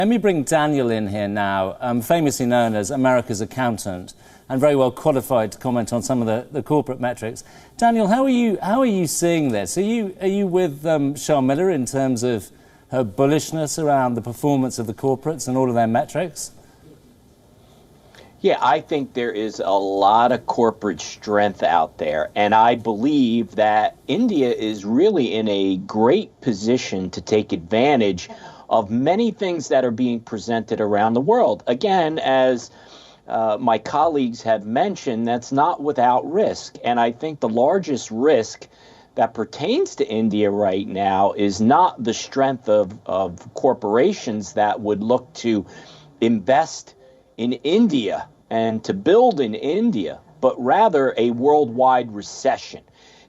Let me bring Daniel in here now, famously known as America's accountant and very well qualified to comment on some of the corporate metrics. Daniel, how are you seeing this? Are you with Charles Miller in terms of her bullishness around the performance of the corporates and all of their metrics? Yeah, I think there is a lot of corporate strength out there, and I believe that India is really in a great position to take advantage of many things that are being presented around the world. Again, as my colleagues have mentioned, that's not without risk, and I think the largest risk that pertains to India right now is not the strength of corporations that would look to invest in India and to build in India, but rather a worldwide recession.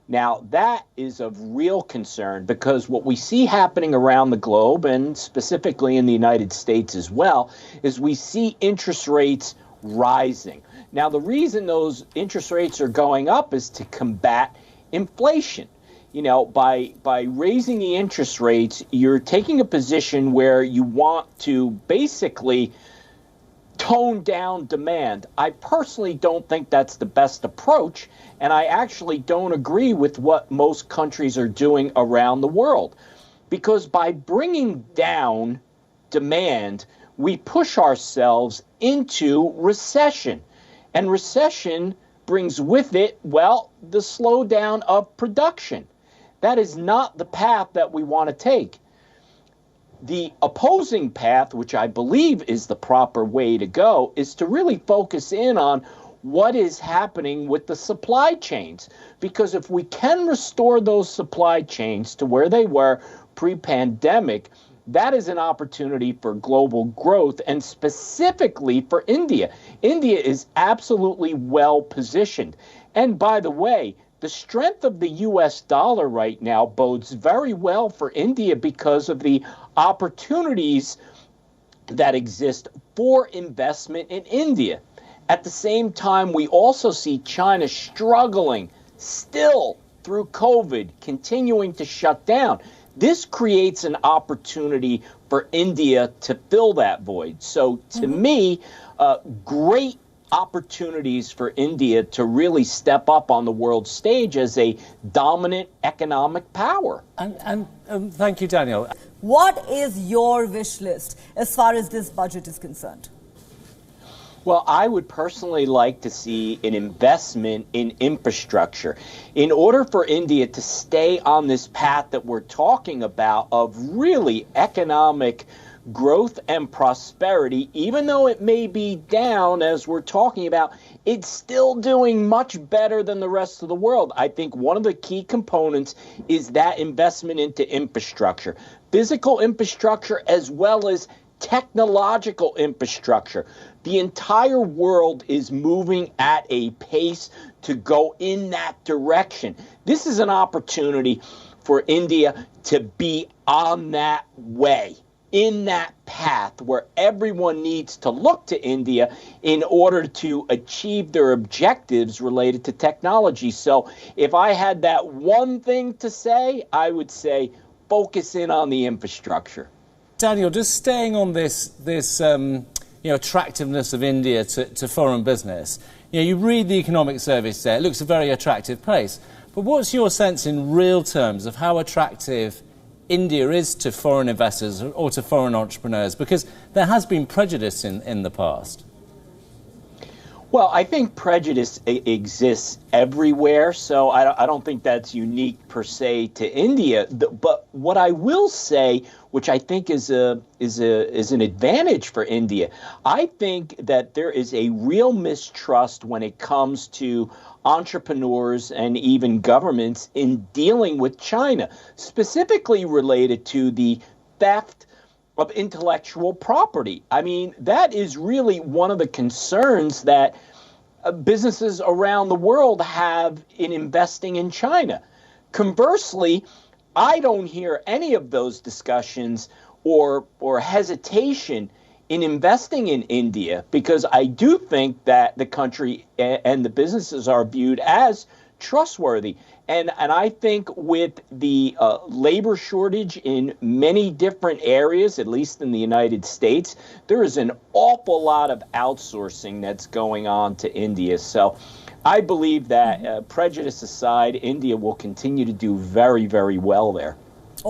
Now, that is of real concern because what we see happening around the globe, and specifically in the United States as well, is we see interest rates rising. Now, the reason those interest rates are going up is to combat inflation. You know, by raising the interest rates, you're taking a position where you want to basically tone down demand. I personally don't think that's the best approach, and I actually don't agree with what most countries are doing around the world. Because by bringing down demand, we push ourselves into recession. And recession brings with it, well, the slowdown of production. That is not the path that we want to take. The opposing path, which I believe is the proper way to go, is to really focus in on what is happening with the supply chains. Because if we can restore those supply chains to where they were pre-pandemic, that is an opportunity for global growth, and specifically for India. India is absolutely well positioned. And by the way, the strength of the U.S. dollar right now bodes very well for India because of the opportunities that exist for investment in India. At the same time, we also see China struggling still through COVID, continuing to shut down. This creates an opportunity for India to fill that void. So to me, great opportunities for India to really step up on the world stage as a dominant economic power. And thank you, Daniel. What is your wish list as far as this budget is concerned? Well, I would personally like to see an investment in infrastructure. In order for India to stay on this path that we're talking about of really economic growth and prosperity, even though it may be down as we're talking about, it's still doing much better than the rest of the world. I think one of the key components is that investment into infrastructure, physical infrastructure as well as technological infrastructure. The entire world is moving at a pace to go in that direction. This is an opportunity for India to be on that way, in that path where everyone needs to look to India in order to achieve their objectives related to technology. So if I had that one thing to say, I would say focus in on the infrastructure. Daniel, just staying on this attractiveness of India to foreign business. You read the economic surveys there, it looks a very attractive place. But what's your sense in real terms of how attractive India is to foreign investors or to foreign entrepreneurs? Because there has been prejudice in the past. Well, I think prejudice exists everywhere, so I don't think that's unique per se to India. But what I will say, which I think is an advantage for India, I think that there is a real mistrust when it comes to entrepreneurs and even governments in dealing with China, specifically related to the theft of intellectual property. I mean, that is really one of the concerns that businesses around the world have in investing in China. Conversely, I don't hear any of those discussions or hesitation in investing in India, because I do think that the country and the businesses are viewed as trustworthy. And I think with the labor shortage in many different areas, at least in the United States, there is an awful lot of outsourcing that's going on to India. So I believe that prejudice aside, India will continue to do very, very well there.